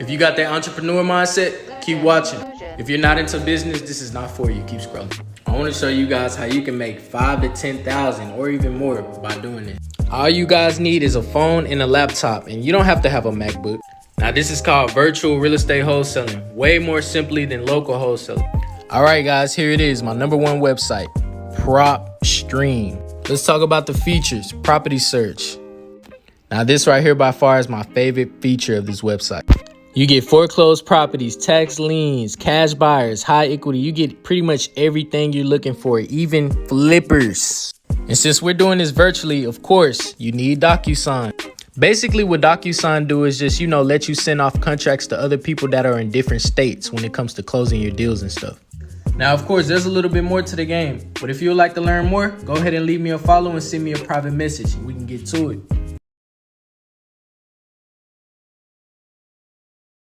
If you got that entrepreneur mindset, keep watching. If you're not into business, this is not for you. Keep scrolling. I want to show you guys how you can make 5 to 10,000 or even more by doing this. All you guys need is a phone and a laptop, and you don't have to have a MacBook. Now this is called virtual real estate wholesaling, way more simply than local wholesaling. All right guys, here it is, my #1 website, PropStream. Let's talk about the features. Property search. Now this right here by far is my favorite feature of this website. You get foreclosed properties, tax liens, cash buyers, high equity. You get pretty much everything you're looking for, even flippers. And since we're doing this virtually, of course, you need DocuSign. Basically what DocuSign do is just, let you send off contracts to other people that are in different states when it comes to closing your deals and stuff. Now, of course, there's a little bit more to the game, but if you would like to learn more, go ahead and leave me a follow and send me a private message and we can get to it.